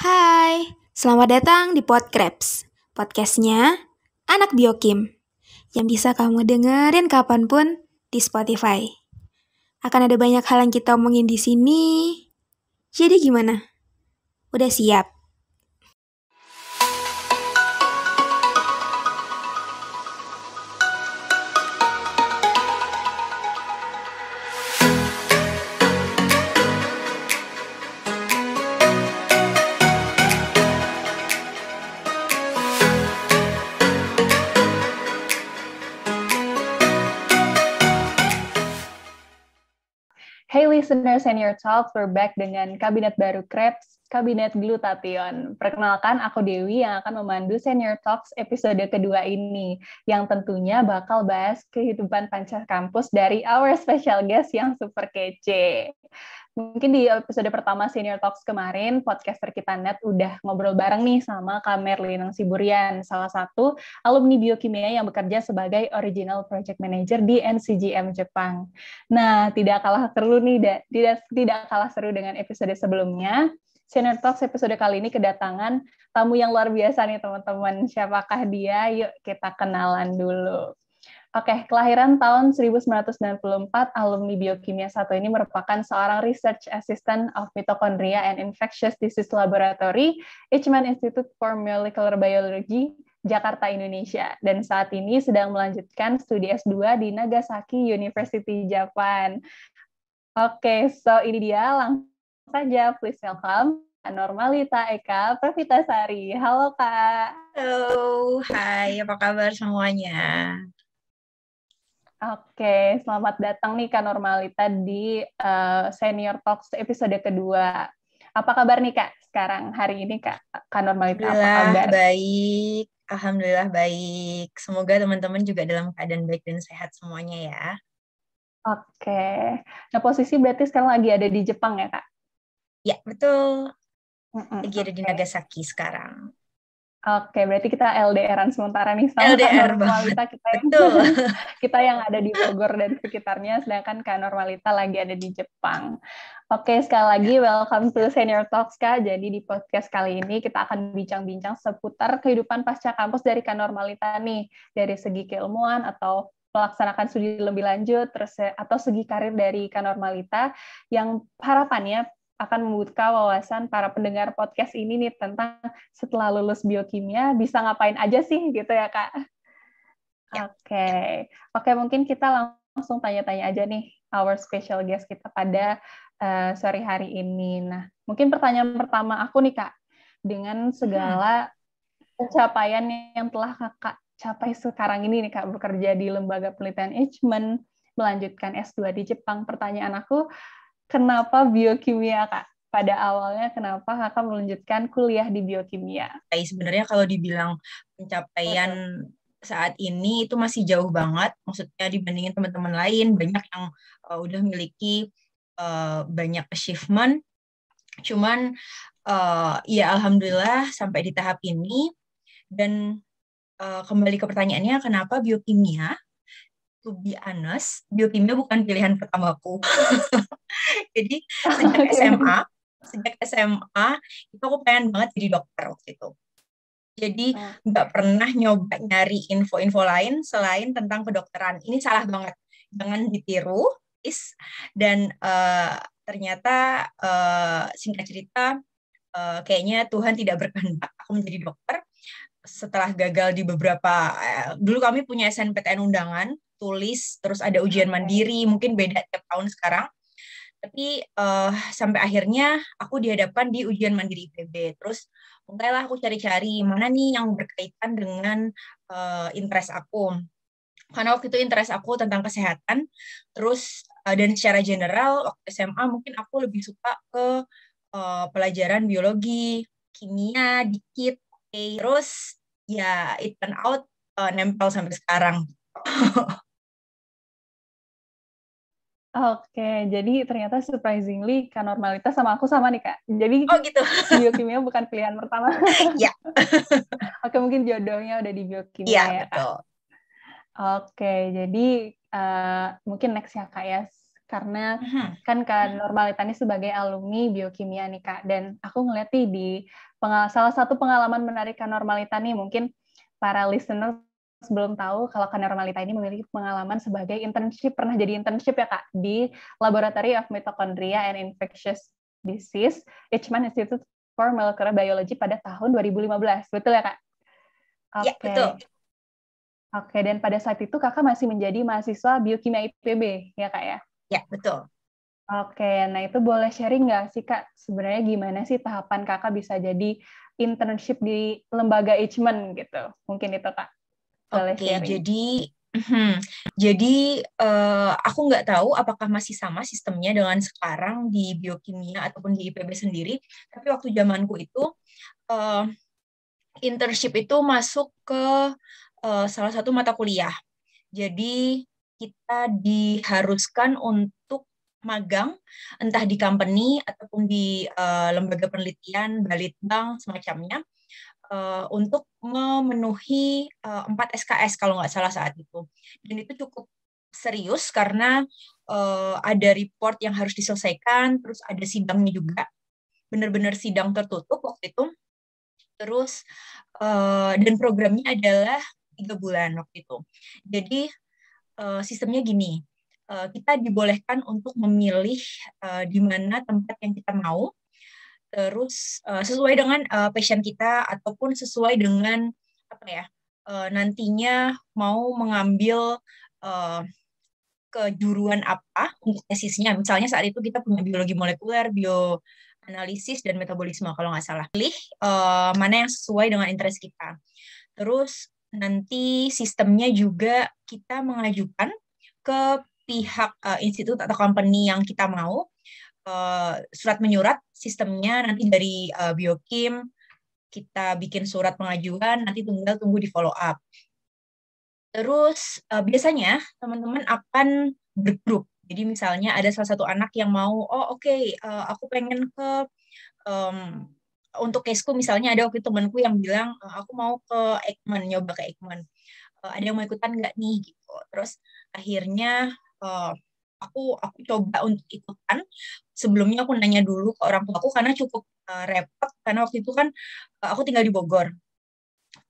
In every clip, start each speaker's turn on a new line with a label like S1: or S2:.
S1: Hai, selamat datang di Podcraps, podcastnya Anak Biokim, yang bisa kamu dengerin kapanpun di Spotify. Akan ada banyak hal yang kita omongin di sini. Jadi gimana? Udah siap?
S2: Hey listeners Senior Talks, we're back dengan kabinet baru Krebs, Kabinet Glutathione. Perkenalkan, aku Dewi yang akan memandu Senior Talks episode kedua ini, yang tentunya bakal bahas kehidupan pancar kampus dari our special guest yang super kece. Mungkin di episode pertama Senior Talks kemarin, podcaster kita Net udah ngobrol bareng nih sama Kak Merlinang Siburian, salah satu alumni biokimia yang bekerja sebagai Original Project Manager di NCGM Jepang. Nah, tidak kalah seru nih, tidak kalah seru dengan episode sebelumnya. Senior Talks episode kali ini kedatangan tamu yang luar biasa nih teman-teman. Siapakah dia? Yuk kita kenalan dulu. Oke, kelahiran tahun 1994, alumni Biokimia 1 ini merupakan seorang Research Assistant of Mitochondria and Infectious Disease Laboratory, Eijkman Institute for Molecular Biology, Jakarta, Indonesia. Dan saat ini sedang melanjutkan studi S2 di Nagasaki University, Japan. Oke, so ini dia, langsung saja, please welcome Normalita Eka Pravitasari. Halo, Kak.
S3: Halo, hai, apa kabar semuanya?
S2: Oke, selamat datang nih Kak Normalita di Senior Talks episode kedua. Apa kabar nih Kak sekarang hari ini Kak Normalita? Apa kabar?
S3: Alhamdulillah baik. Semoga teman-teman juga dalam keadaan baik dan sehat semuanya ya.
S2: Oke, nah posisi berarti sekarang lagi ada di Jepang ya Kak?
S3: Ya, betul. Lagi ada di Nagasaki sekarang.
S2: Oke, berarti kita LDR-an sementara nih sama
S3: LDR
S2: Kak Normalita kita yang ada di Bogor dan sekitarnya, sedangkan Kak Normalita lagi ada di Jepang. Oke, sekali lagi welcome to Senior Talks Kak. Jadi di podcast kali ini kita akan bincang-bincang seputar kehidupan pasca kampus dari Kak Normalita nih, dari segi keilmuan atau melaksanakan studi lebih lanjut, terus atau segi karir dari Kak Normalita yang harapannya akan membuka wawasan para pendengar podcast ini nih tentang setelah lulus biokimia bisa ngapain aja sih gitu ya Kak. Oke, mungkin kita langsung tanya-tanya aja nih our special guest kita pada sore hari ini. Nah, mungkin pertanyaan pertama aku nih Kak, dengan segala pencapaian yang telah Kakak capai sekarang ini nih Kak, bekerja di lembaga penelitian Eijkman, melanjutkan S2 di Jepang. Pertanyaan aku, kenapa biokimia, Kak? Pada awalnya, kenapa Kakak melanjutkan kuliah di biokimia?
S3: Sebenarnya kalau dibilang pencapaian saat ini itu masih jauh banget. Maksudnya dibandingin teman-teman lain, banyak yang udah memiliki banyak achievement. Cuman, ya alhamdulillah sampai di tahap ini. Dan kembali ke pertanyaannya, kenapa biokimia? To be honest, biokimia bukan pilihan pertamaku. Jadi sejak SMA itu aku pengen banget jadi dokter waktu itu. Jadi nggak pernah nyoba nyari info-info lain selain tentang kedokteran. Ini salah banget, jangan ditiru. Dan ternyata singkat cerita, kayaknya Tuhan tidak berkehendak aku menjadi dokter. Setelah gagal di beberapa, dulu kami punya SNPTN undangan, tulis, terus ada ujian mandiri, mungkin beda tiap tahun sekarang. Tapi sampai akhirnya aku dihadapkan di ujian mandiri IPB. Terus mulailah aku cari-cari mana nih yang berkaitan dengan interest aku. Karena waktu itu interest aku tentang kesehatan. Terus dan secara general waktu SMA mungkin aku lebih suka ke pelajaran biologi, kimia, dikit. Terus ya it turn out nempel sampai sekarang.
S2: Oke, jadi ternyata surprisingly Kak Normalita sama aku sama nih Kak. Jadi
S3: gitu.
S2: Biokimia bukan pilihan pertama.
S3: Ya.
S2: Oke, mungkin jodohnya udah di biokimia
S3: ya,
S2: ya
S3: betul.
S2: Kak. Oke, jadi mungkin next ya Kak ya. karena
S3: Mhm.
S2: kan Kak Normalita ini sebagai alumni biokimia nih Kak, dan aku ngeliat nih di salah satu pengalaman menarik Kak Normalita nih, mungkin para listener belum tahu kalau Kak Normalita ini memiliki pengalaman sebagai internship, pernah jadi internship ya Kak, di Laboratory of Mitochondria and Infectious Disease, Eijkman Institute for Molecular Biology pada tahun 2015, betul ya Kak?
S3: Ya,
S2: Oke.
S3: betul.
S2: Oke, dan pada saat itu Kakak masih menjadi mahasiswa biokimia IPB, ya Kak ya?
S3: Ya, betul.
S2: Oke, nah itu boleh sharing nggak sih Kak, sebenarnya gimana sih tahapan Kakak bisa jadi internship di lembaga Eijkman gitu? Mungkin itu Kak, boleh
S3: Oke,
S2: sharing.
S3: jadi aku nggak tahu apakah masih sama sistemnya dengan sekarang di biokimia ataupun di IPB sendiri. Tapi waktu zamanku itu eh, internship itu masuk ke salah satu mata kuliah. Jadi kita diharuskan untuk magang, entah di company ataupun di lembaga penelitian, balitbang, semacamnya, untuk memenuhi 4 SKS kalau nggak salah saat itu. Dan itu cukup serius karena ada report yang harus diselesaikan, terus ada sidangnya juga, benar-benar sidang tertutup waktu itu. Terus dan programnya adalah 3 bulan waktu itu. Jadi sistemnya gini, kita dibolehkan untuk memilih di mana tempat yang kita mau, terus sesuai dengan passion kita ataupun sesuai dengan apa ya, nantinya mau mengambil uh, kejuruan apa untuk tesisnya. Misalnya saat itu kita punya biologi molekuler, bioanalisis, dan metabolisme kalau nggak salah. Pilih mana yang sesuai dengan interest kita. Terus nanti sistemnya juga kita mengajukan ke pihak institut atau company yang kita mau surat menyurat. Sistemnya nanti dari Biokim kita bikin surat pengajuan, nanti tinggal tunggu di follow up. Terus biasanya teman-teman akan bergrup. Jadi misalnya ada salah satu anak yang mau, aku pengen ke untuk caseku misalnya ada waktu itu temanku yang bilang aku mau ke Eijkman, nyoba ke Eijkman. Ada yang mau ikutan nggak nih gitu. Terus akhirnya aku coba untuk ikutan. Sebelumnya aku nanya dulu ke orang tuaku karena cukup repot karena waktu itu kan aku tinggal di Bogor.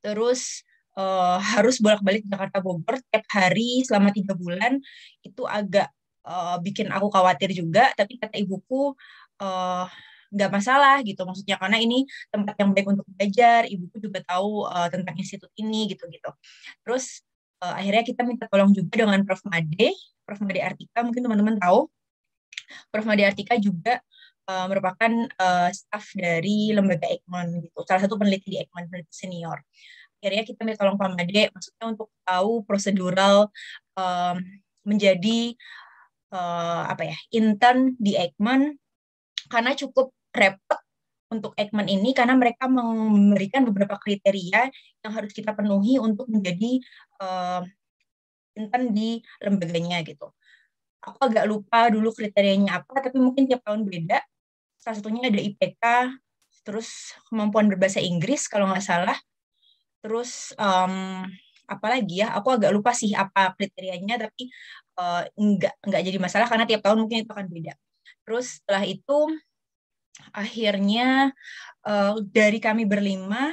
S3: Terus harus bolak-balik Jakarta Bogor tiap hari selama 3 bulan, itu agak bikin aku khawatir juga. Tapi kata ibuku nggak masalah gitu, maksudnya karena ini tempat yang baik untuk belajar. Ibuku juga tahu tentang institut ini gitu-gitu. Terus akhirnya kita minta tolong juga dengan Prof. Made Artika, mungkin teman-teman tahu. Prof. Made Artika juga merupakan staf dari lembaga Eijkman gitu, salah satu peneliti di Eijkman, peneliti senior. Akhirnya kita minta tolong Pak Made, maksudnya untuk tahu prosedural menjadi intern di Eijkman, karena cukup repot untuk Eijkman ini karena mereka memberikan beberapa kriteria yang harus kita penuhi untuk menjadi intern di lembaganya gitu. Aku agak lupa dulu kriterianya apa, tapi mungkin tiap tahun beda. Salah satunya ada IPK, terus kemampuan berbahasa Inggris kalau nggak salah. Terus apalagi ya, aku agak lupa sih apa kriterianya, tapi nggak jadi masalah karena tiap tahun mungkin itu akan beda. Terus setelah itu akhirnya dari kami berlima,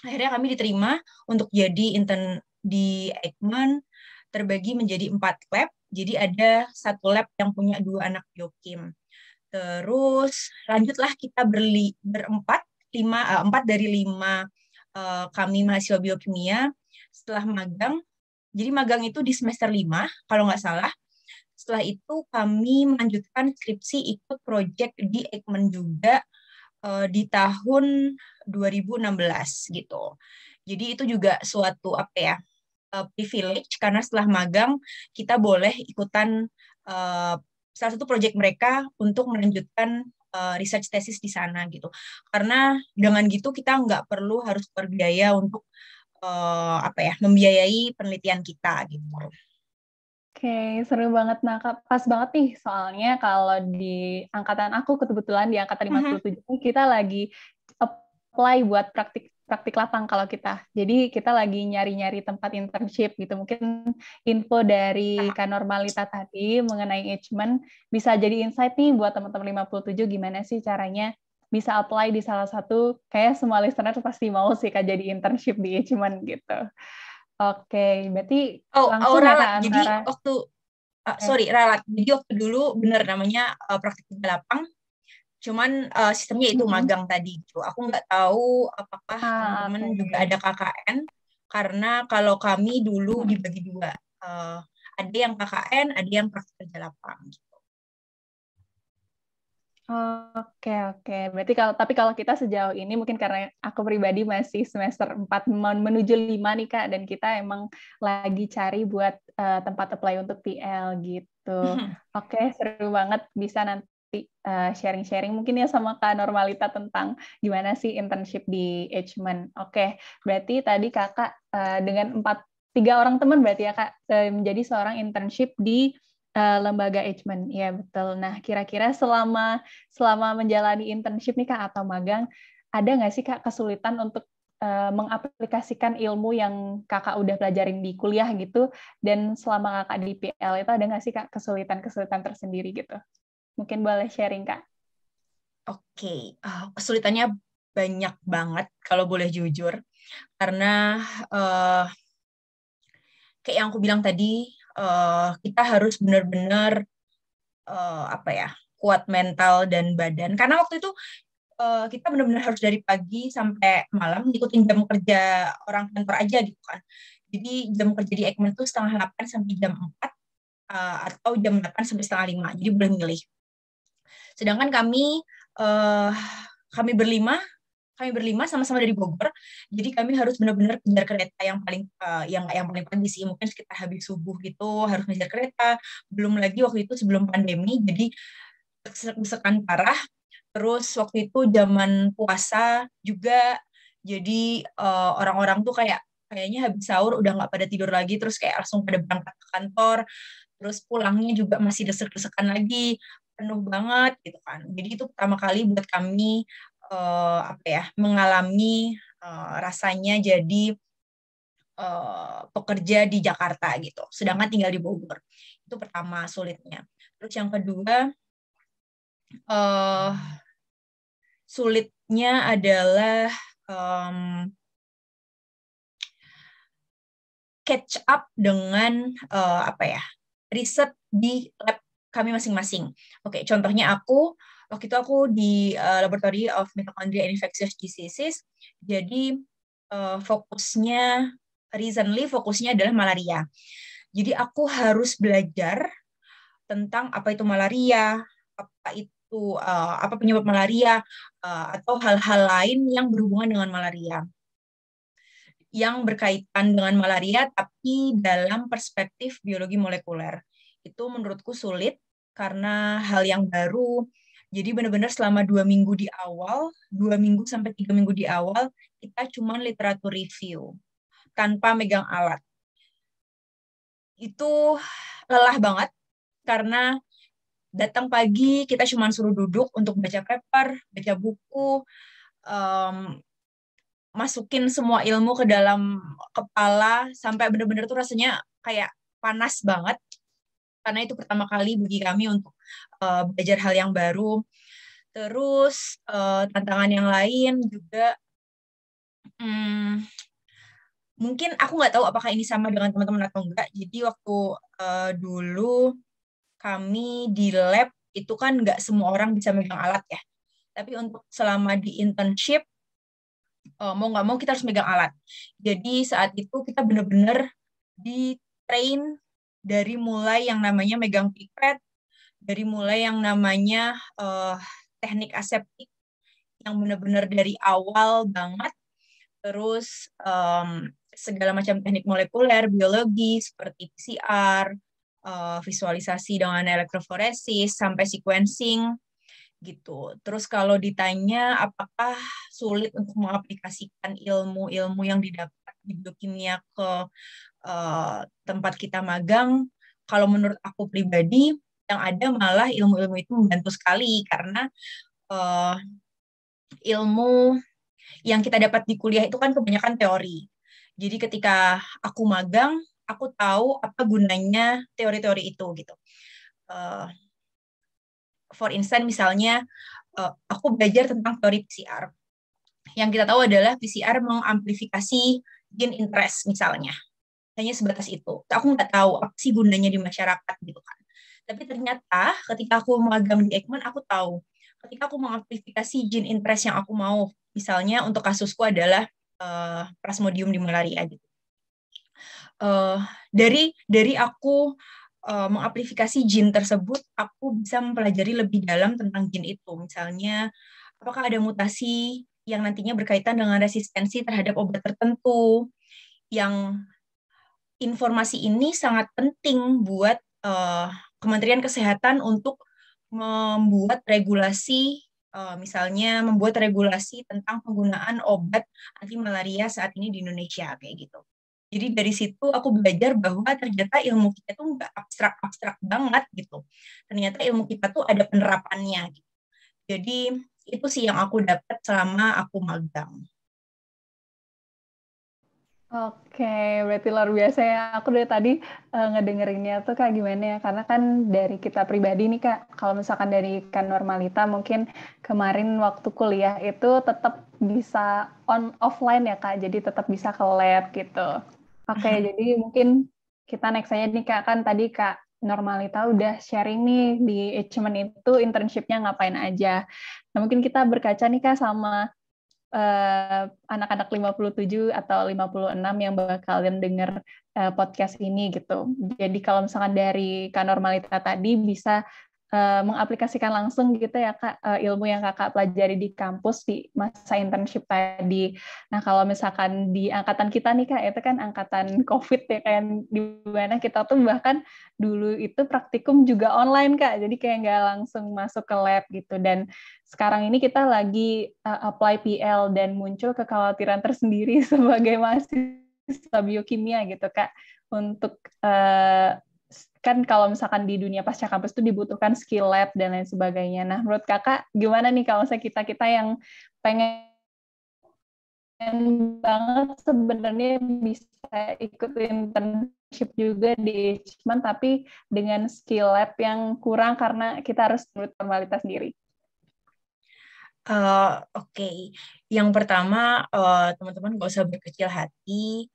S3: akhirnya kami diterima untuk jadi intern di Eijkman, terbagi menjadi 4 lab. Jadi ada 1 lab yang punya 2 anak biokim. Terus lanjutlah kita berempat, 4 dari 5 kami mahasiswa biokimia setelah magang. Jadi magang itu di semester 5 kalau nggak salah. Setelah itu kami melanjutkan skripsi, ikut project di Eijkman juga di tahun 2016 gitu. Jadi itu juga suatu privilege karena setelah magang kita boleh ikutan salah satu proyek mereka untuk melanjutkan research thesis di sana gitu. Karena dengan gitu kita nggak perlu harus berbiaya untuk membiayai penelitian kita gitu.
S2: Oke, seru banget. Nah, Kak, pas banget nih, soalnya kalau di angkatan aku, kebetulan di angkatan 57, kita lagi apply buat praktik lapang kalau kita. Jadi kita lagi nyari-nyari tempat internship gitu. Mungkin info dari Kak Normalita tadi mengenai H-Men bisa jadi insight nih buat teman-teman 57 gimana sih caranya bisa apply di salah satu, kayak semua listener pasti mau sih Kak jadi internship di H-Men gitu. Oke, berarti langsung ya Kak
S3: Ralat. Jadi
S2: antara
S3: waktu ralat. Jadi waktu dulu bener namanya praktik kerja lapang. Cuman sistemnya itu magang tadi gitu. Aku nggak tahu apakah teman-teman juga ada KKN, karena kalau kami dulu dibagi dua. Ada yang KKN, ada yang praktik kerja lapang gitu.
S2: Oke. Berarti kalau kita sejauh ini mungkin karena aku pribadi masih semester 4 menuju 5 nih Kak, dan kita emang lagi cari buat tempat apply untuk PL gitu. Oke, seru banget bisa nanti sharing-sharing mungkin ya sama Kak Normalita tentang gimana sih internship di H-Men. Oke, berarti tadi Kakak dengan 3 orang teman berarti ya Kak menjadi seorang internship di lembaga H-Men. Iya, betul. Nah, kira-kira selama menjalani internship nih Kak atau magang, ada nggak sih Kak kesulitan untuk mengaplikasikan ilmu yang Kakak udah pelajarin di kuliah gitu, dan selama Kakak di PL itu ada nggak sih Kak kesulitan-kesulitan tersendiri gitu? Mungkin boleh sharing Kak.
S3: Oke, kesulitannya banyak banget kalau boleh jujur. Karena kayak yang aku bilang tadi, kita harus benar-benar kuat mental dan badan. Karena waktu itu kita benar-benar harus dari pagi sampai malam ngikutin jam kerja orang kantor aja gitu kan. Jadi jam kerja di Ekmen itu 7:30 sampai jam 4 atau jam 8 sampai 4:30. Jadi boleh milih. Sedangkan kami berlima sama-sama dari Bogor. Jadi kami harus benar-benar kejar kereta yang paling pagi sih, mungkin sekitar habis subuh gitu harus ngejar kereta. Belum lagi waktu itu sebelum pandemi, jadi desak-desakan parah. Terus waktu itu zaman puasa juga, jadi orang-orang tuh kayaknya habis sahur udah nggak pada tidur lagi, terus kayak langsung pada berangkat ke kantor. Terus pulangnya juga masih desek-desekan lagi, penuh banget gitu kan. Jadi itu pertama kali buat kami mengalami rasanya jadi pekerja di Jakarta gitu, sedangkan tinggal di Bogor. Itu pertama sulitnya. Terus yang kedua, sulitnya adalah catch up dengan riset di lab kami masing-masing. Oke, contohnya waktu itu aku di Laboratory of Mitochondria and Infectious Diseases. Jadi fokusnya adalah malaria. Jadi aku harus belajar tentang apa itu malaria, apa penyebab malaria, atau hal-hal lain yang berhubungan dengan malaria, yang berkaitan dengan malaria tapi dalam perspektif biologi molekuler. Itu menurutku sulit karena hal yang baru. Jadi benar-benar selama 2 minggu sampai 3 minggu di awal, kita cuma literatur review tanpa megang alat. Itu lelah banget karena datang pagi kita cuma suruh duduk untuk baca paper, baca buku, masukin semua ilmu ke dalam kepala sampai benar-benar tuh rasanya kayak panas banget, karena itu pertama kali bagi kami untuk belajar hal yang baru. Terus tantangan yang lain juga, mungkin aku nggak tahu apakah ini sama dengan teman-teman atau enggak. Jadi waktu dulu kami di lab itu kan nggak semua orang bisa megang alat ya. Tapi untuk selama di internship, mau nggak mau kita harus megang alat. Jadi saat itu kita benar-benar di-train dari mulai yang namanya megang pipet, dari mulai yang namanya teknik aseptik, yang benar-benar dari awal banget. Terus segala macam teknik molekuler, biologi, seperti PCR, visualisasi dengan elektroforesis, sampai sequencing, gitu. Terus kalau ditanya apakah sulit untuk mengaplikasikan ilmu-ilmu yang didapat di biokimia ke tempat kita magang, kalau menurut aku pribadi, yang ada malah ilmu-ilmu itu membantu sekali, karena ilmu Yang kita dapat di kuliah itu kan kebanyakan teori. Jadi ketika aku magang, aku tahu apa gunanya teori-teori itu gitu. For instance, misalnya aku belajar tentang teori PCR. Yang kita tahu adalah PCR mengamplifikasi gene interest misalnya. Hanya sebatas itu. Aku nggak tahu apa sih gunanya di masyarakat gitu kan. Tapi ternyata ketika aku magang di Eijkman, aku tahu. Ketika aku mengamplifikasi gene interest yang aku mau, misalnya untuk kasusku adalah Plasmodium di malaria gitu. Dari aku mengamplifikasi gene tersebut, aku bisa mempelajari lebih dalam tentang gene itu. Misalnya, apakah ada mutasi yang nantinya berkaitan dengan resistensi terhadap obat tertentu, yang informasi ini sangat penting buat Kementerian Kesehatan untuk membuat regulasi, misalnya membuat regulasi tentang penggunaan obat anti malaria saat ini di Indonesia, kayak gitu. Jadi dari situ aku belajar bahwa ternyata ilmu kita tuh nggak abstrak-abstrak banget gitu. Ternyata ilmu kita tuh ada penerapannya. Gitu. Jadi itu sih yang aku dapat selama aku magang.
S2: Oke, berarti luar biasa ya. Aku dari tadi ngedengerinnya tuh kayak gimana ya, karena kan dari kita pribadi nih Kak, kalau misalkan dari Kan Normalita mungkin kemarin waktu kuliah itu tetap bisa offline ya Kak, jadi tetap bisa ke lab gitu. Oke, jadi mungkin kita next aja nih Kak, kan tadi Kak Normalita udah sharing nih di Eijkman itu internship-nya ngapain aja. Nah, mungkin kita berkaca nih Kak sama anak-anak 57 atau 56 yang bakalan denger podcast ini gitu. Jadi kalau misalkan dari Kak Normalita tadi bisa mengaplikasikan langsung gitu ya Kak, ilmu yang Kakak pelajari di kampus di masa internship tadi. Nah kalau misalkan di angkatan kita nih Kak, itu kan angkatan COVID ya, kayak di mana kita tuh bahkan dulu itu praktikum juga online Kak, jadi kayak nggak langsung masuk ke lab gitu. Dan sekarang ini kita lagi apply PL dan muncul kekhawatiran tersendiri sebagai mahasiswa biokimia gitu Kak, untuk kan kalau misalkan di dunia pasca kampus itu dibutuhkan skill lab dan lain sebagainya. Nah, menurut Kakak gimana nih kalau misalnya kita yang pengen banget sebenarnya bisa ikut internship juga di Eijkman, tapi dengan skill lab yang kurang karena kita harus menurut formalitas sendiri.
S3: Oke. Yang pertama, teman-teman nggak usah berkecil hati.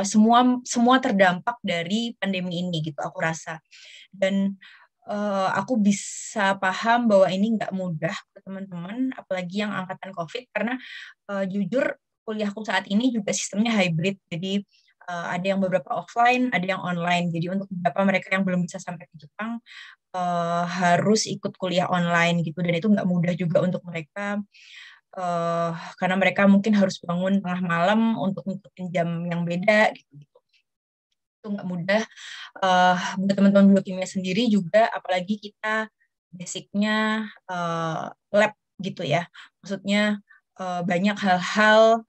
S3: Semua terdampak dari pandemi ini gitu, aku rasa. Dan aku bisa paham bahwa ini nggak mudah ke teman-teman, apalagi yang angkatan COVID, karena jujur kuliahku saat ini juga sistemnya hybrid. Jadi ada yang beberapa offline, ada yang online. Jadi untuk beberapa mereka yang belum bisa sampai ke Jepang harus ikut kuliah online gitu, dan itu nggak mudah juga untuk mereka. Karena mereka mungkin harus bangun tengah malam untuk ngikutin jam yang beda gitu. Itu nggak mudah. Buat teman-teman biokimia sendiri juga, apalagi kita basicnya lab gitu ya. Maksudnya banyak hal-hal,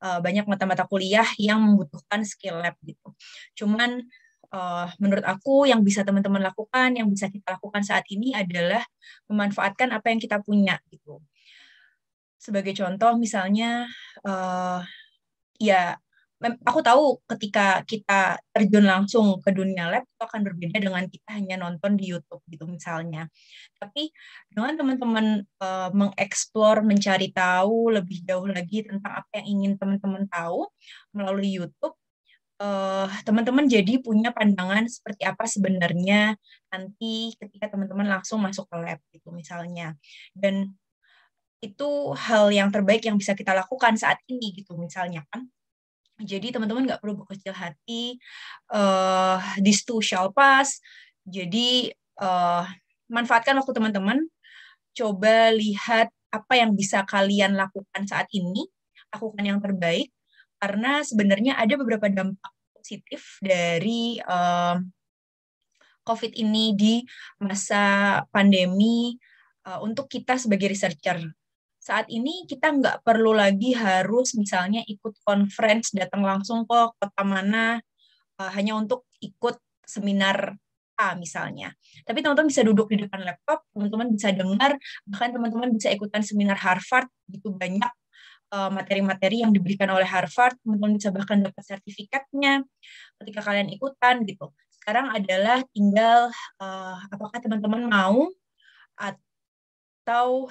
S3: banyak mata-mata kuliah yang membutuhkan skill lab gitu. Cuman menurut aku yang bisa teman-teman lakukan, yang bisa kita lakukan saat ini adalah memanfaatkan apa yang kita punya gitu. Sebagai contoh misalnya, ya aku tahu ketika kita terjun langsung ke dunia lab itu akan berbeda dengan kita hanya nonton di YouTube gitu misalnya. Tapi dengan teman-teman mengeksplor, mencari tahu lebih jauh lagi tentang apa yang ingin teman-teman tahu melalui YouTube, teman-teman jadi punya pandangan seperti apa sebenarnya nanti ketika teman-teman langsung masuk ke lab gitu misalnya. Dan itu hal yang terbaik yang bisa kita lakukan saat ini gitu misalnya kan. Jadi teman-teman nggak perlu berkecil hati, this too shall pass. Jadi manfaatkan waktu teman-teman, coba lihat apa yang bisa kalian lakukan saat ini, lakukan yang terbaik, karena sebenarnya ada beberapa dampak positif dari COVID ini di masa pandemi untuk kita sebagai researcher. Saat ini kita nggak perlu lagi harus misalnya ikut conference, datang langsung ke kota mana hanya untuk ikut seminar A misalnya. Tapi teman-teman bisa duduk di depan laptop, teman-teman bisa dengar, bahkan teman-teman bisa ikutan seminar Harvard, gitu banyak materi-materi yang diberikan oleh Harvard, teman-teman bisa bahkan dapat sertifikatnya ketika kalian ikutan gitu. Sekarang adalah tinggal apakah teman-teman mau atau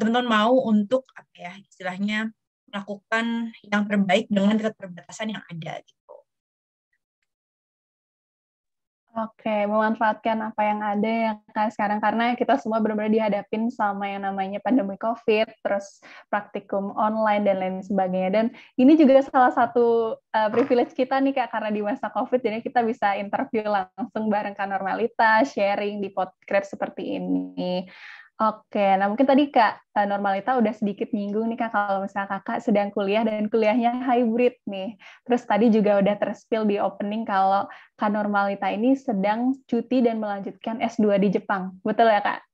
S3: teman-teman mau untuk apa ya istilahnya melakukan yang terbaik dengan keterbatasan yang ada gitu.
S2: Oke, memanfaatkan apa yang ada ya kan sekarang karena kita semua benar-benar dihadapin sama yang namanya pandemi COVID, terus praktikum online dan lain sebagainya. Dan ini juga salah satu privilege kita nih Kak, karena di masa COVID jadi kita bisa interview langsung bareng Kak Normalita, sharing di podcast seperti ini. Oke, nah mungkin tadi Kak Normalita udah sedikit nyinggung nih Kak kalau misalnya Kakak sedang kuliah dan kuliahnya hybrid nih. Terus tadi juga udah terspill di opening kalau Kak Normalita ini sedang cuti dan melanjutkan S2 di Jepang. Betul ya Kak?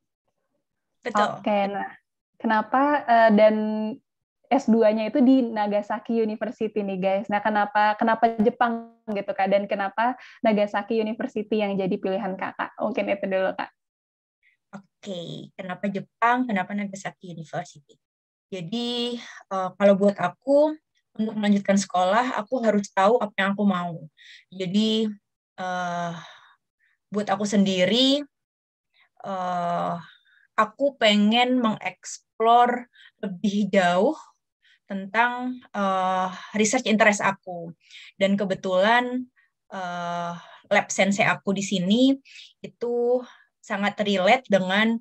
S3: Betul.
S2: Oke, nah kenapa dan S2-nya itu di Nagasaki University nih guys. Nah kenapa Jepang gitu Kak? Dan kenapa Nagasaki University yang jadi pilihan Kakak? Mungkin itu dulu Kak.
S3: Oke, kenapa Jepang? Kenapa Nagasaki University? Jadi kalau buat aku untuk melanjutkan sekolah, aku harus tahu apa yang aku mau. Jadi buat aku sendiri, aku pengen mengeksplor lebih jauh tentang research interest aku. Dan kebetulan lab sensei aku di sini itu sangat relate dengan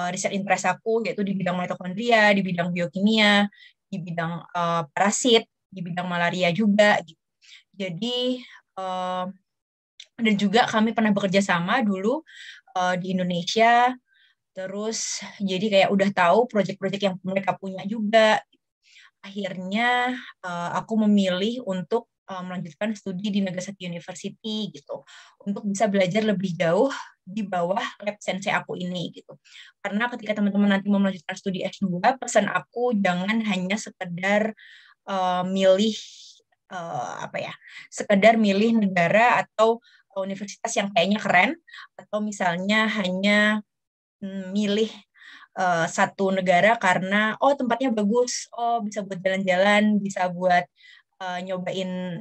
S3: research interest aku, yaitu di bidang mitokondria, di bidang biokimia, di bidang parasit, di bidang malaria juga. Gitu. Jadi, dan juga kami pernah bekerja sama dulu di Indonesia, terus jadi kayak udah tahu proyek-proyek yang mereka punya juga. Akhirnya aku memilih untuk melanjutkan studi di Nagasaki University gitu untuk bisa belajar lebih jauh di bawah lab sensei aku ini gitu. Karena ketika teman-teman nanti mau melanjutkan studi S2, pesan aku jangan hanya sekedar milih apa ya, sekedar milih negara atau universitas yang kayaknya keren atau misalnya hanya milih satu negara karena tempatnya bagus, bisa buat jalan-jalan, bisa buat nyobain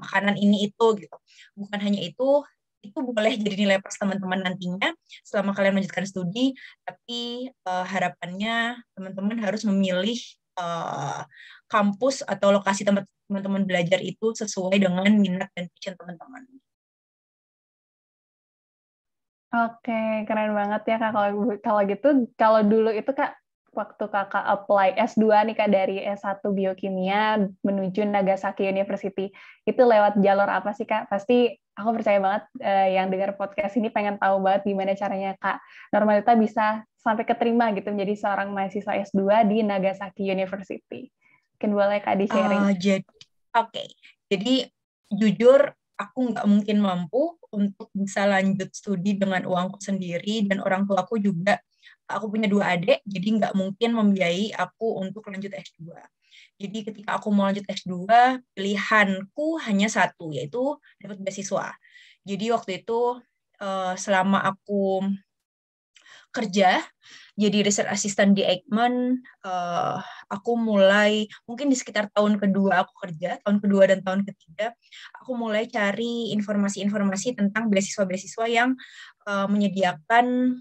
S3: makanan ini itu gitu. Bukan hanya itu boleh jadi nilai plus teman-teman nantinya selama kalian melanjutkan studi, tapi harapannya teman-teman harus memilih kampus atau lokasi tempat teman-teman belajar itu sesuai dengan minat dan passion teman-teman.
S2: Oke, keren banget ya Kak. Kalau gitu, kalau dulu itu Kak, waktu Kakak apply S2 nih Kak dari S1 Biokimia menuju Nagasaki University, itu lewat jalur apa sih Kak? Pasti aku percaya banget yang dengar podcast ini pengen tahu banget gimana caranya Kak Normalita bisa sampai keterima gitu menjadi seorang mahasiswa S2 di Nagasaki University. Mungkin boleh Kak di-sharing.
S3: Jadi jujur aku nggak mungkin mampu untuk bisa lanjut studi dengan uangku sendiri dan orang tuaku juga. Aku punya 2 adik, jadi nggak mungkin membiayai aku untuk lanjut S2. Jadi ketika aku mau lanjut S2, pilihanku hanya satu, yaitu dapat beasiswa. Jadi waktu itu selama aku kerja jadi research assistant di Eijkman, aku mulai mungkin di sekitar tahun kedua aku kerja, tahun kedua dan tahun ketiga, aku mulai cari informasi-informasi tentang beasiswa-beasiswa yang menyediakan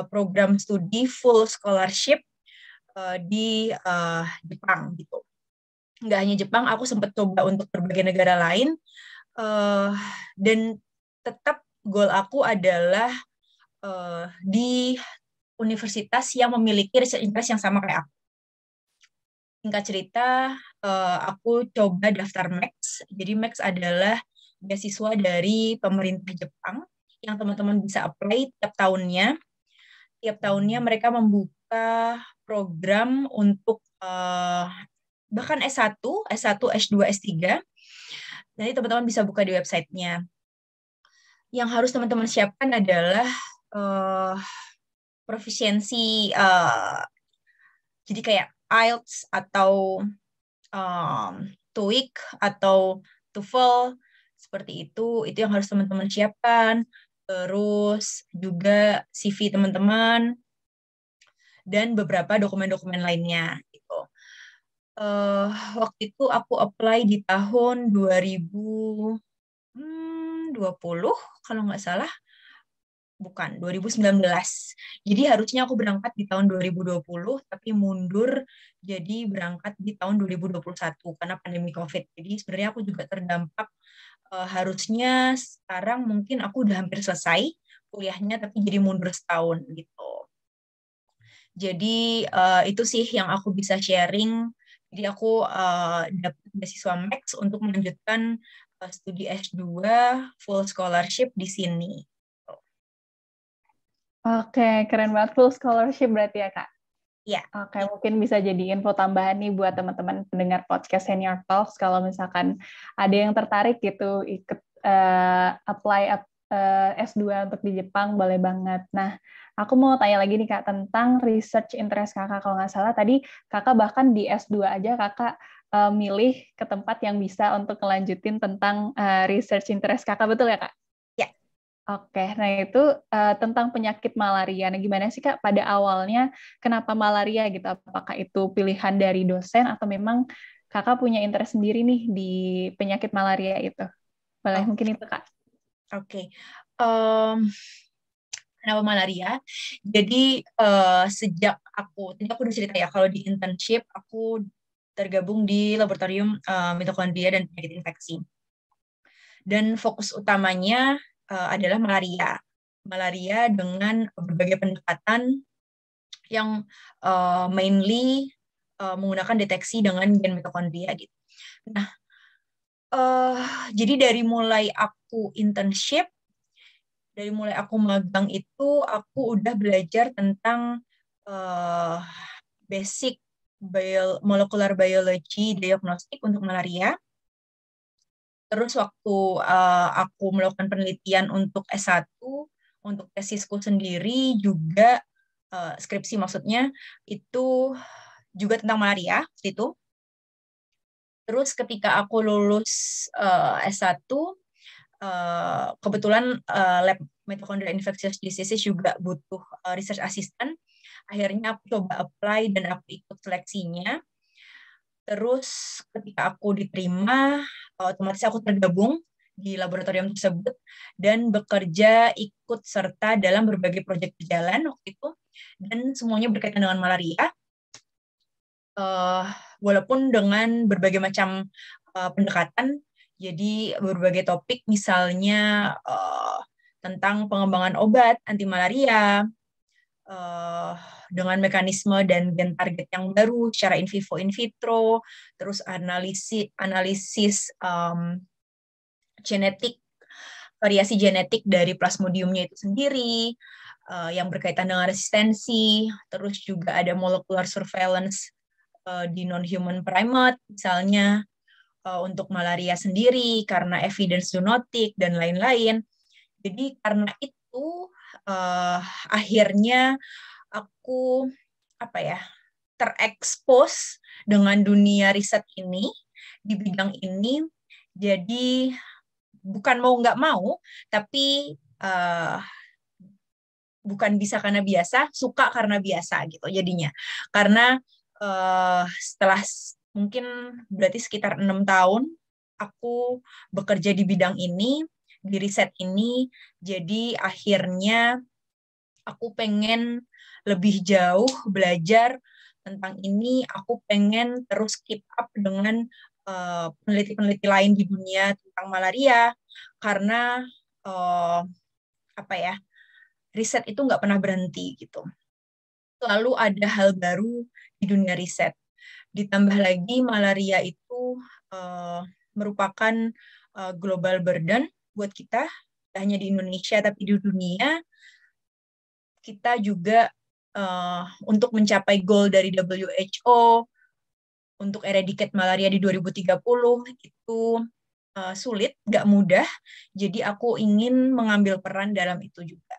S3: program studi full scholarship di Jepang gitu. Nggak hanya Jepang, aku sempat coba untuk berbagai negara lain, dan tetap goal aku adalah di universitas yang memiliki research interest yang sama kayak aku. Singkat cerita, aku coba daftar Max. Jadi Max adalah beasiswa dari pemerintah Jepang yang teman-teman bisa apply tiap tahunnya. Tiap tahunnya mereka membuka program untuk bahkan S1, S2, S3. Nanti teman-teman bisa buka di websitenya. Yang harus teman-teman siapkan adalah profisiensi, jadi kayak IELTS atau TOEIC atau TOEFL, seperti itu yang harus teman-teman siapkan. terus juga CV teman-teman, dan beberapa dokumen-dokumen lainnya gitu. Waktu itu aku apply di tahun 2020 kalau nggak salah, bukan 2019. Jadi harusnya aku berangkat di tahun 2020 tapi mundur jadi berangkat di tahun 2021 karena pandemi COVID. Jadi sebenarnya aku juga terdampak, harusnya sekarang mungkin aku udah hampir selesai kuliahnya tapi jadi mundur setahun gitu. Jadi itu sih yang aku bisa sharing. Jadi aku dapat beasiswa Max untuk melanjutkan studi S2 full scholarship di sini.
S2: Oke, keren banget. Full scholarship berarti ya, Kak?
S3: Ya.
S2: Oke, mungkin bisa jadi info tambahan nih buat teman-teman pendengar podcast Senior Talks. Kalau misalkan ada yang tertarik gitu ikut apply S2 untuk di Jepang, boleh banget. Nah, aku mau tanya lagi nih Kak, tentang research interest Kakak. Kalau nggak salah tadi Kakak bahkan di S2 aja Kakak milih ke tempat yang bisa untuk ngelanjutin tentang research interest Kakak, betul ya Kak?
S3: Ya.
S2: Oke, nah itu tentang penyakit malaria. Nah, gimana sih Kak pada awalnya kenapa malaria gitu? Apakah itu pilihan dari dosen atau memang Kakak punya interest sendiri nih di penyakit malaria itu? Boleh mungkin itu Kak?
S3: Oke. Kenapa malaria? Jadi sejak tadi aku udah cerita ya, kalau di internship aku tergabung di laboratorium mitokondria dan penyakit infeksi. Dan fokus utamanya adalah malaria. Malaria dengan berbagai pendekatan yang mainly menggunakan deteksi dengan gen mitokondria gitu. Nah, jadi dari mulai aku internship, dari mulai aku magang itu, aku udah belajar tentang basic molecular biology diagnostik untuk malaria. Terus waktu aku melakukan penelitian untuk S1, untuk tesisku sendiri juga, skripsi maksudnya, itu juga tentang malaria, itu. Terus ketika aku lulus S1, kebetulan lab mitochondrial infectious diseases juga butuh research assistant. Akhirnya aku coba apply dan aku ikut seleksinya. Terus ketika aku diterima, otomatis aku tergabung di laboratorium tersebut dan bekerja ikut serta dalam berbagai proyek berjalan waktu itu, dan semuanya berkaitan dengan malaria. Walaupun dengan berbagai macam pendekatan, jadi berbagai topik, misalnya tentang pengembangan obat anti malaria dengan mekanisme dan gen target yang baru secara in vivo in vitro, terus analisis genetik, variasi genetik dari plasmodiumnya itu sendiri yang berkaitan dengan resistensi, terus juga ada molecular surveillance di non-human primate, misalnya untuk malaria sendiri, karena evidence zoonotic, dan lain-lain. Jadi karena itu, akhirnya aku terekspos dengan dunia riset ini, di bidang ini. Jadi bukan mau nggak mau, tapi bukan bisa karena biasa, suka karena biasa gitu jadinya. Karena setelah mungkin berarti sekitar 6 tahun aku bekerja di bidang ini, di riset ini, jadi akhirnya aku pengen lebih jauh belajar tentang ini, aku pengen terus keep up dengan peneliti-peneliti lain di dunia tentang malaria, karena riset itu nggak pernah berhenti gitu. Selalu ada hal baru di dunia riset. Ditambah lagi malaria itu merupakan global burden buat kita, tidak hanya di Indonesia tapi di dunia. Kita juga untuk mencapai goal dari WHO untuk eradicate malaria di 2030 itu sulit, nggak mudah. Jadi aku ingin mengambil peran dalam itu juga.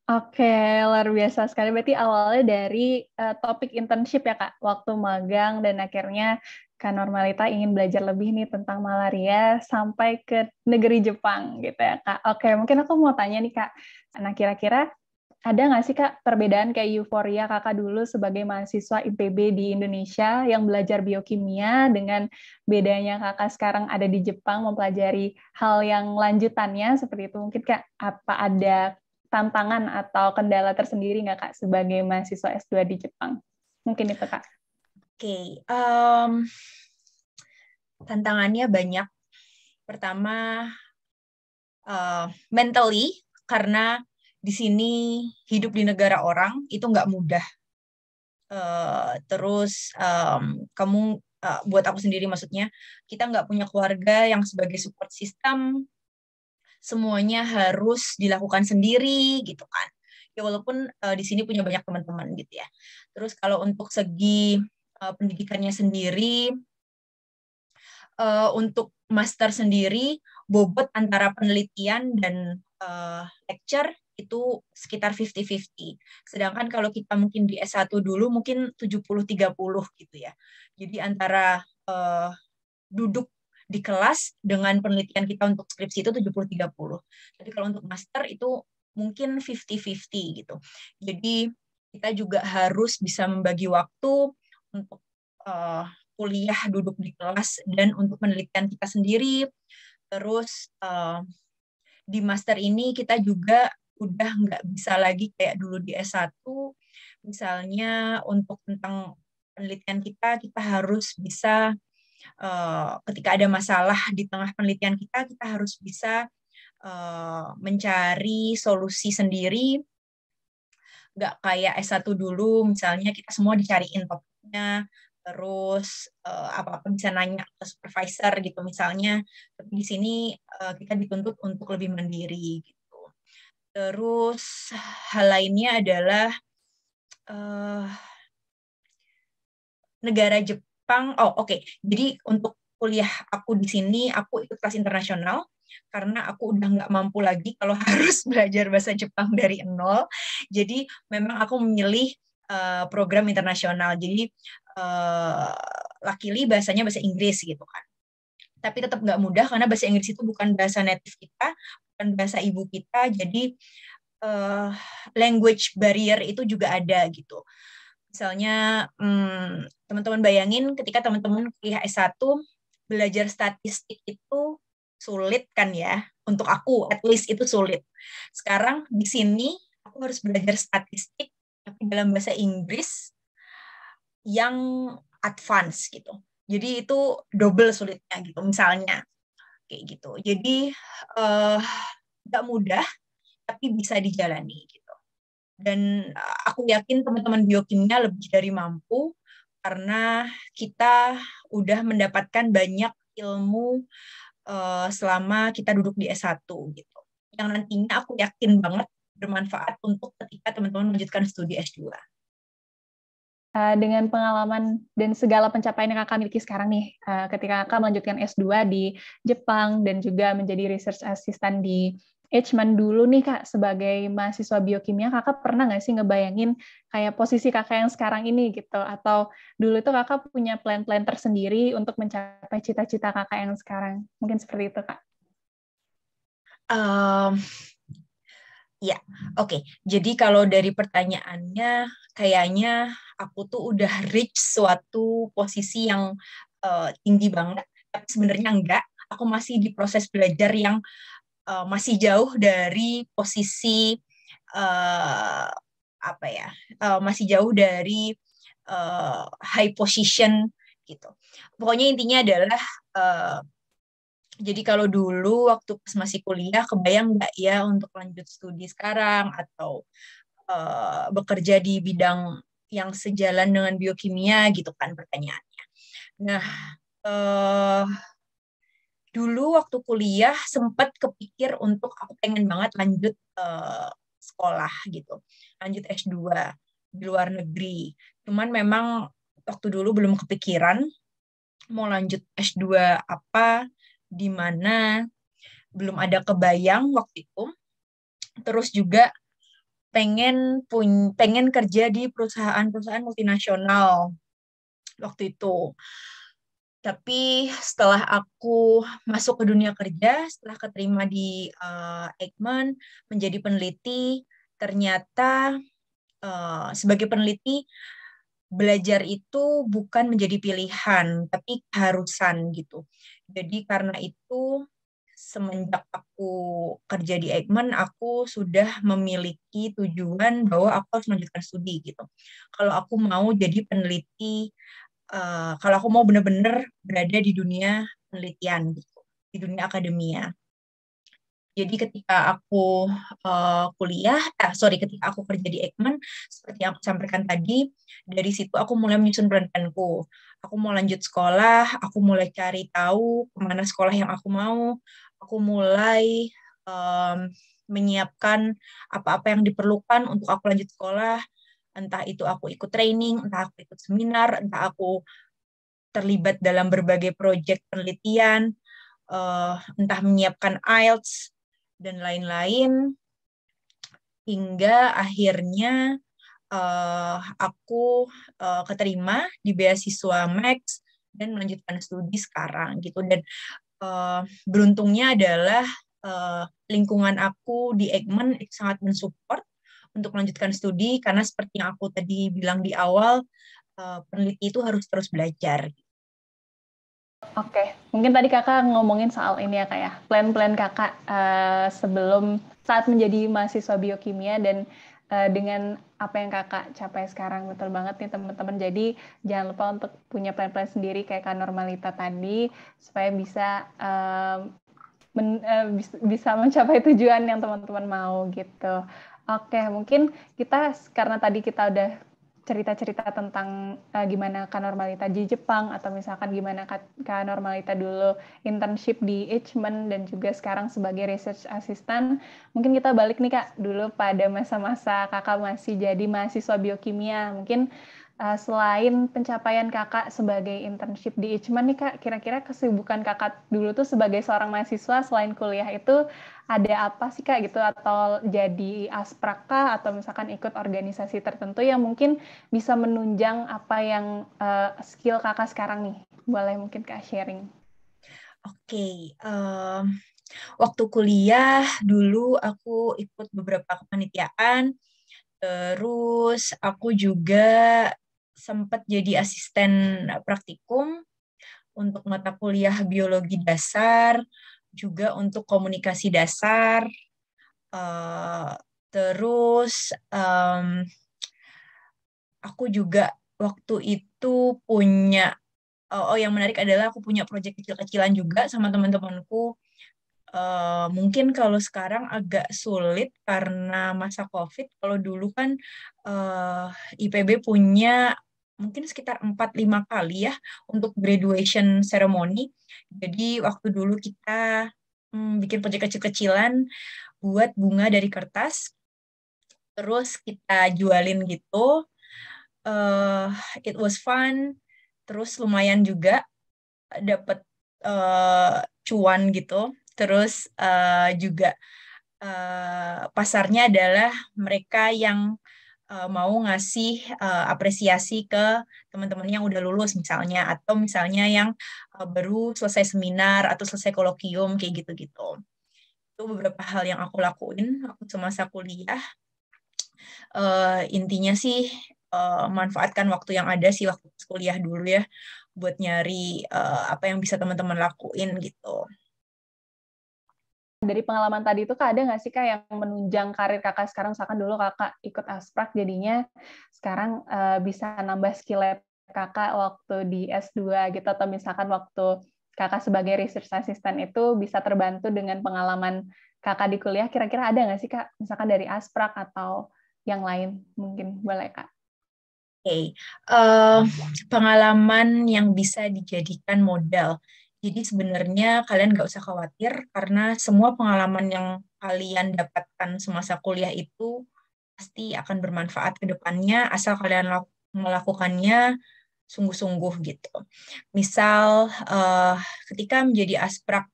S2: Oke, luar biasa sekali. Berarti awalnya dari topik internship ya Kak, waktu magang dan akhirnya Kak Normalita ingin belajar lebih nih tentang malaria sampai ke negeri Jepang gitu ya Kak. Oke, mungkin aku mau tanya nih Kak, nah kira-kira ada nggak sih Kak perbedaan kayak euforia Kakak dulu sebagai mahasiswa IPB di Indonesia yang belajar biokimia dengan bedanya Kakak sekarang ada di Jepang mempelajari hal yang lanjutannya seperti itu? Mungkin Kak, apa ada tantangan atau kendala tersendiri nggak Kak sebagai mahasiswa S2 di Jepang? Mungkin itu Kak.
S3: Oke, tantangannya banyak. Pertama, mentally, karena di sini hidup di negara orang itu nggak mudah. Terus kamu buat aku sendiri maksudnya, kita nggak punya keluarga yang sebagai support system, semuanya harus dilakukan sendiri gitu kan. Ya walaupun di sini punya banyak teman-teman gitu ya. Terus kalau untuk segi pendidikannya sendiri, untuk master sendiri, bobot antara penelitian dan lecture itu sekitar 50-50. Sedangkan kalau kita mungkin di S1 dulu mungkin 70-30 gitu ya. Jadi antara duduk di kelas dengan penelitian kita untuk skripsi itu 70-30. Tapi kalau untuk master itu mungkin 50-50 gitu. Jadi kita juga harus bisa membagi waktu untuk kuliah duduk di kelas dan untuk penelitian kita sendiri. Terus di master ini kita juga udah nggak bisa lagi kayak dulu di S1, misalnya untuk tentang penelitian kita harus bisa ketika ada masalah di tengah penelitian kita harus bisa mencari solusi sendiri, nggak kayak S1 dulu, misalnya kita semua dicariin topiknya, terus apa-apa bisa nanya ke supervisor gitu misalnya, tapi di sini kita dituntut untuk lebih mandiri gitu. Terus hal lainnya adalah negara Jepang. Oke. Jadi untuk kuliah aku di sini aku ikut kelas internasional karena aku udah nggak mampu lagi kalau harus belajar bahasa Jepang dari nol. Jadi memang aku memilih program internasional. Jadi luckily bahasanya bahasa Inggris gitu kan. Tapi tetap nggak mudah karena bahasa Inggris itu bukan bahasa native kita, bukan bahasa ibu kita. Jadi language barrier itu juga ada gitu. Misalnya teman-teman bayangin ketika teman-teman kuliah S1 belajar statistik itu sulit kan ya. Untuk aku at least itu sulit. Sekarang di sini aku harus belajar statistik tapi dalam bahasa Inggris yang advance gitu. Jadi itu double sulitnya gitu misalnya. Kayak gitu. Jadi nggak mudah tapi bisa dijalani gitu. Dan aku yakin teman-teman biokimia lebih dari mampu karena kita udah mendapatkan banyak ilmu selama kita duduk di S1 gitu. Yang nantinya aku yakin banget bermanfaat untuk ketika teman-teman melanjutkan studi S2.
S2: Dengan pengalaman dan segala pencapaian yang Kakak miliki sekarang nih, ketika Kakak melanjutkan S2 di Jepang dan juga menjadi research assistant di Eijkman dulu nih Kak, sebagai mahasiswa biokimia, Kakak pernah nggak sih ngebayangin kayak posisi Kakak yang sekarang ini gitu? Atau dulu itu Kakak punya plan-plan tersendiri untuk mencapai cita-cita Kakak yang sekarang? Mungkin seperti itu Kak.
S3: Ya, oke. Jadi kalau dari pertanyaannya, kayaknya aku tuh udah reach suatu posisi yang tinggi banget. Tapi sebenarnya enggak. Aku masih di proses belajar yang masih jauh dari posisi masih jauh dari high position gitu. Pokoknya intinya adalah jadi kalau dulu waktu pas masih kuliah, kebayang nggak ya untuk lanjut studi sekarang atau bekerja di bidang yang sejalan dengan biokimia gitu kan pertanyaannya. Nah, dulu waktu kuliah sempat kepikir untuk aku pengen banget lanjut sekolah gitu, lanjut S2 di luar negeri. Cuman memang waktu dulu belum kepikiran mau lanjut S2 apa, di mana belum ada kebayang waktu itu. Terus juga pengen kerja di perusahaan-perusahaan multinasional waktu itu. Tapi setelah aku masuk ke dunia kerja, setelah keterima di Eijkman menjadi peneliti, ternyata sebagai peneliti belajar itu bukan menjadi pilihan, tapi keharusan gitu. Jadi karena itu semenjak aku kerja di Eijkman, aku sudah memiliki tujuan bahwa aku harus melanjutkan studi gitu. Kalau aku mau jadi peneliti, kalau aku mau benar-benar berada di dunia penelitian gitu, di dunia akademia. Jadi ketika aku ketika aku kerja di Eijkman, seperti yang aku sampaikan tadi, dari situ aku mulai menyusun plan-planku. Aku mau lanjut sekolah, aku mulai cari tahu kemana sekolah yang aku mau, aku mulai menyiapkan apa-apa yang diperlukan untuk aku lanjut sekolah, entah itu aku ikut training, entah aku ikut seminar, entah aku terlibat dalam berbagai proyek penelitian, entah menyiapkan IELTS, dan lain-lain, hingga akhirnya aku keterima di beasiswa Max dan melanjutkan studi sekarang gitu. Dan beruntungnya adalah lingkungan aku di Eijkman sangat mensupport untuk melanjutkan studi, karena seperti yang aku tadi bilang di awal, peneliti itu harus terus belajar.
S2: Oke, mungkin tadi kakak ngomongin soal ini ya kak ya, plan-plan kakak sebelum saat menjadi mahasiswa biokimia dan dengan apa yang kakak capai sekarang. Betul banget nih teman-teman, jadi jangan lupa untuk punya plan-plan sendiri kayak Kak Normalita tadi, supaya bisa bisa mencapai tujuan yang teman-teman mau gitu. Oke, mungkin kita karena tadi kita udah cerita-cerita tentang gimana Kak Normalita di Jepang, atau misalkan gimana Kak Normalita dulu internship di Eijkman dan juga sekarang sebagai research assistant. Mungkin kita balik nih Kak, dulu pada masa-masa kakak masih jadi mahasiswa biokimia. Mungkin selain pencapaian kakak sebagai internship di Eijkman nih Kak, kira-kira kesibukan kakak dulu tuh sebagai seorang mahasiswa selain kuliah itu ada apa sih Kak gitu, atau jadi asprak kah, atau misalkan ikut organisasi tertentu yang mungkin bisa menunjang apa yang skill kakak sekarang nih? Boleh mungkin Kak sharing.
S3: Oke, waktu kuliah dulu aku ikut beberapa kepanitiaan, terus aku juga sempat jadi asisten praktikum untuk mata kuliah biologi dasar, juga untuk komunikasi dasar. Terus aku juga waktu itu punya, yang menarik adalah aku punya proyek kecil-kecilan juga sama teman-temanku. Mungkin kalau sekarang agak sulit karena masa COVID. Kalau dulu kan IPB punya mungkin sekitar 4-5 kali ya untuk graduation ceremony. Jadi waktu dulu kita bikin proyek kecil-kecilan buat bunga dari kertas, terus kita jualin gitu. It was fun, terus lumayan juga dapat cuan gitu. Terus juga pasarnya adalah mereka yang mau ngasih apresiasi ke teman-teman yang udah lulus misalnya, atau misalnya yang baru selesai seminar atau selesai kolokium kayak gitu-gitu. Itu beberapa hal yang aku lakuin waktu semasa kuliah. Intinya sih manfaatkan waktu yang ada sih waktu kuliah dulu ya, buat nyari apa yang bisa teman-teman lakuin gitu.
S2: Dari pengalaman tadi itu Kak, ada nggak sih Kak yang menunjang karir kakak sekarang? Misalkan dulu kakak ikut asprak, jadinya sekarang bisa nambah skill kakak waktu di S2 gitu, atau misalkan waktu kakak sebagai research assistant itu bisa terbantu dengan pengalaman kakak di kuliah. Kira-kira ada nggak sih Kak, misalkan dari asprak atau yang lain? Mungkin boleh Kak.
S3: Oke, pengalaman yang bisa dijadikan modal. Jadi sebenarnya kalian nggak usah khawatir, karena semua pengalaman yang kalian dapatkan semasa kuliah itu pasti akan bermanfaat ke depannya, asal kalian melakukannya sungguh-sungguh gitu. Misal ketika menjadi asprak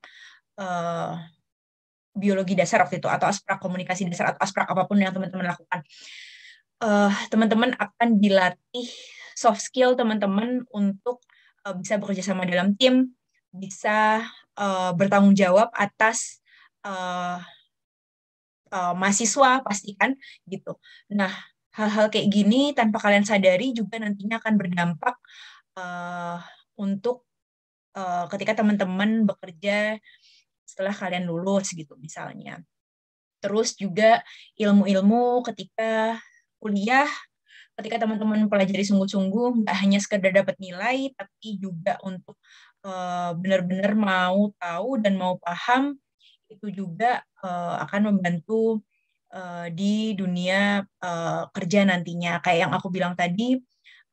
S3: biologi dasar waktu itu, atau asprak komunikasi dasar, atau asprak apapun yang teman-teman lakukan. Teman-teman akan dilatih soft skill teman-teman untuk bisa bekerja sama dalam tim, bisa bertanggung jawab atas mahasiswa pastikan gitu. Nah, hal-hal kayak gini tanpa kalian sadari juga nantinya akan berdampak untuk ketika teman-teman bekerja setelah kalian lulus gitu misalnya. Terus juga ilmu-ilmu ketika kuliah, ketika teman-teman pelajari sungguh-sungguh, nggak hanya sekedar dapat nilai, tapi juga untuk benar-benar mau tahu dan mau paham, itu juga akan membantu di dunia kerja nantinya. Kayak yang aku bilang tadi,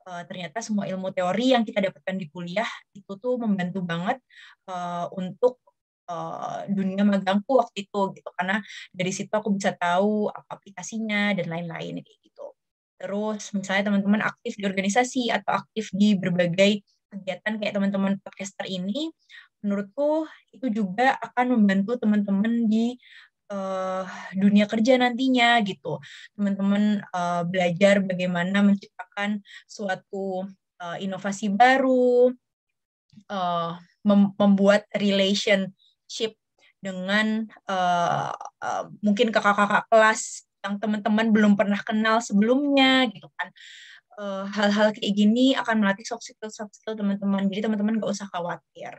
S3: ternyata semua ilmu teori yang kita dapatkan di kuliah itu tuh membantu banget untuk dunia magangku waktu itu gitu, karena dari situ aku bisa tahu apa aplikasinya dan lain-lain kayak gitu. Terus misalnya teman-teman aktif di organisasi atau aktif di berbagai kegiatan kayak teman-teman podcaster ini, menurutku itu juga akan membantu teman-teman di dunia kerja nantinya gitu. Teman-teman belajar bagaimana menciptakan suatu inovasi baru, membuat relationship dengan mungkin kakak-kakak kelas yang teman-teman belum pernah kenal sebelumnya gitu kan. Hal-hal kayak gini akan melatih soft skill teman-teman. Jadi teman-teman nggak usah khawatir.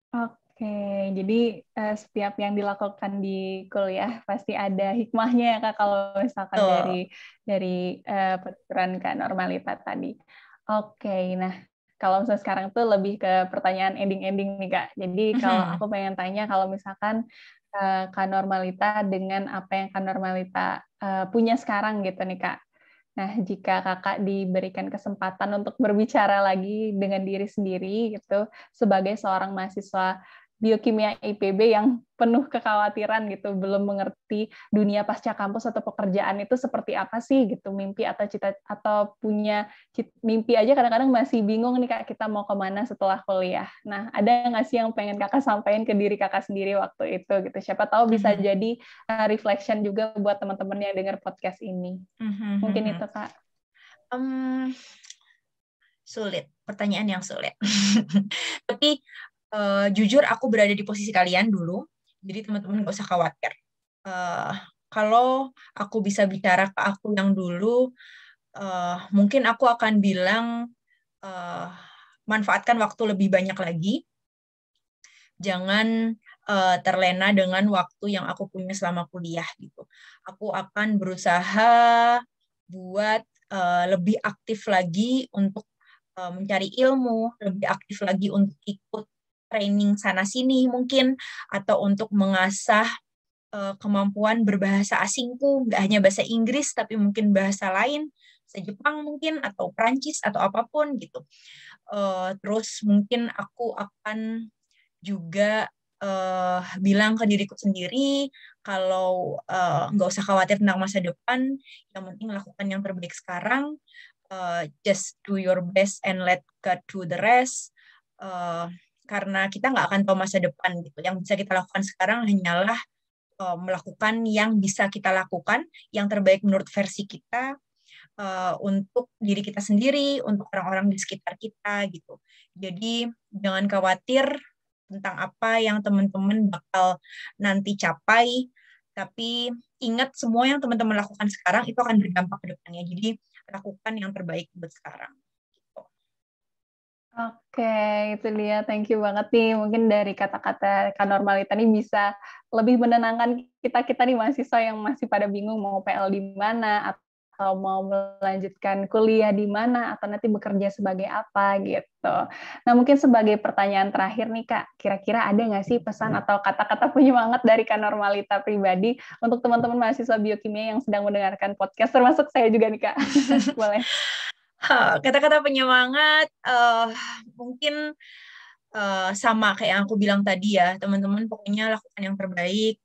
S2: Oke, jadi setiap yang dilakukan di kuliah pasti ada hikmahnya ya Kak, kalau misalkan dari penuturan Kak Normalita tadi. Oke, nah kalau misalnya sekarang tuh lebih ke pertanyaan ending-ending nih Kak. Jadi kalau aku pengen tanya, kalau misalkan Kak Normalita dengan apa yang Kak Normalita punya sekarang gitu nih Kak. Nah, jika Kakak diberikan kesempatan untuk berbicara lagi dengan diri sendiri gitu, sebagai seorang mahasiswa biokimia IPB yang penuh kekhawatiran gitu, belum mengerti dunia pasca kampus atau pekerjaan itu seperti apa sih gitu, mimpi atau cita atau punya mimpi aja kadang-kadang masih bingung nih Kak, kita mau kemana setelah kuliah. Nah, ada nggak sih yang pengen Kakak sampaikan ke diri Kakak sendiri waktu itu gitu? Siapa tahu bisa jadi reflection juga buat teman-teman yang dengar podcast ini. Mungkin itu Kak.
S3: Sulit, pertanyaan yang sulit. Tapi jujur aku berada di posisi kalian dulu, jadi teman-teman gak usah khawatir. Kalau aku bisa bicara ke aku yang dulu, mungkin aku akan bilang manfaatkan waktu lebih banyak lagi. Jangan terlena dengan waktu yang aku punya selama kuliah gitu. Aku akan berusaha buat lebih aktif lagi untuk mencari ilmu, lebih aktif lagi untuk ikut training sana-sini mungkin, atau untuk mengasah kemampuan berbahasa asingku, nggak hanya bahasa Inggris, tapi mungkin bahasa lain, bahasa Jepang mungkin, atau Prancis, atau apapun gitu. Terus mungkin aku akan juga bilang ke diriku sendiri, kalau nggak usah khawatir tentang masa depan, yang penting lakukan yang terbaik sekarang, just do your best and let God do the rest. Karena kita nggak akan tahu masa depan gitu. Yang bisa kita lakukan sekarang hanyalah melakukan yang bisa kita lakukan, yang terbaik menurut versi kita, untuk diri kita sendiri, untuk orang-orang di sekitar kita gitu. Jadi jangan khawatir tentang apa yang teman-teman bakal nanti capai, tapi ingat semua yang teman-teman lakukan sekarang itu akan berdampak ke depannya. Jadi lakukan yang terbaik buat sekarang.
S2: Oke, itu dia. Thank you banget nih. Mungkin dari kata-kata Kak Normalita ini bisa lebih menenangkan kita-kita nih mahasiswa yang masih pada bingung mau PL di mana, atau mau melanjutkan kuliah di mana, atau nanti bekerja sebagai apa gitu. Nah, mungkin sebagai pertanyaan terakhir nih Kak, kira-kira ada nggak sih pesan atau kata-kata penyemangat dari Kak Normalita pribadi untuk teman-teman mahasiswa biokimia yang sedang mendengarkan podcast, termasuk saya juga nih Kak? Boleh.
S3: Kata-kata penyemangat mungkin sama kayak yang aku bilang tadi ya, teman-teman pokoknya lakukan yang terbaik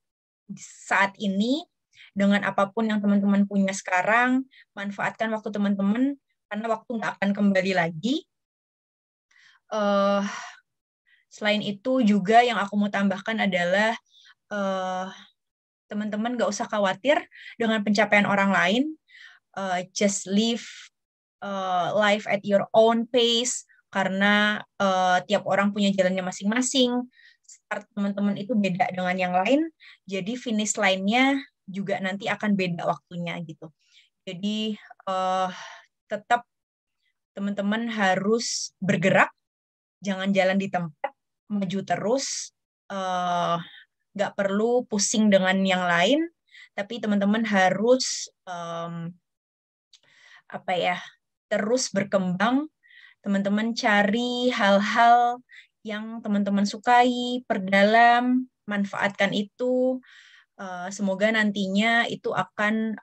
S3: saat ini dengan apapun yang teman-teman punya sekarang. Manfaatkan waktu teman-teman karena waktu nggak akan kembali lagi. Selain itu juga yang aku mau tambahkan adalah teman-teman gak usah khawatir dengan pencapaian orang lain. Just live life at your own pace, karena tiap orang punya jalannya masing-masing. Start teman-teman itu beda dengan yang lain, jadi finish line-nya juga nanti akan beda waktunya gitu. Jadi tetap teman-teman harus bergerak, jangan jalan di tempat, maju terus, nggak perlu pusing dengan yang lain, tapi teman-teman harus terus berkembang. Teman-teman cari hal-hal yang teman-teman sukai, perdalam, manfaatkan itu. Semoga nantinya itu akan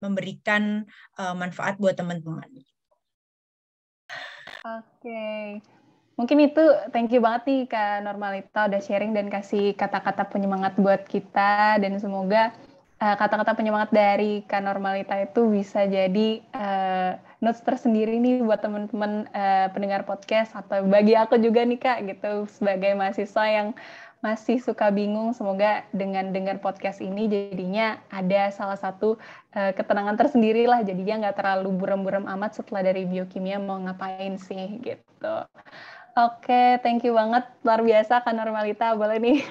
S3: memberikan manfaat buat teman-teman.
S2: Oke. Mungkin itu thank you banget nih Kak Normalita udah sharing dan kasih kata-kata penyemangat buat kita, dan semoga kata-kata penyemangat dari Kak Normalita itu bisa jadi notes tersendiri nih buat teman-teman pendengar podcast, atau bagi aku juga nih Kak gitu sebagai mahasiswa yang masih suka bingung. Semoga dengan dengar podcast ini jadinya ada salah satu ketenangan tersendiri lah, jadinya nggak terlalu buram-buram amat setelah dari biokimia mau ngapain sih gitu. Oke, thank you banget, luar biasa Kak Normalita. Boleh nih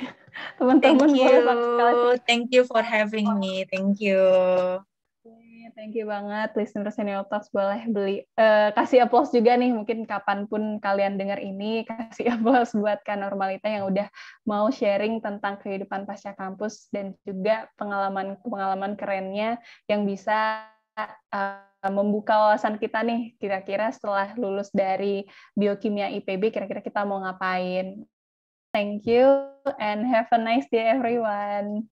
S2: teman-teman boleh subscribe.
S3: Thank you for having me. Thank you.
S2: Thank you banget, listener Senior Talks. Boleh kasih applause juga nih, mungkin kapanpun kalian dengar ini, kasih applause buat Kak Normalita yang udah mau sharing tentang kehidupan pasca kampus dan juga pengalaman kerennya yang bisa membuka wawasan kita nih, kira-kira setelah lulus dari biokimia IPB, kira-kira kita mau ngapain. Thank you and have a nice day everyone.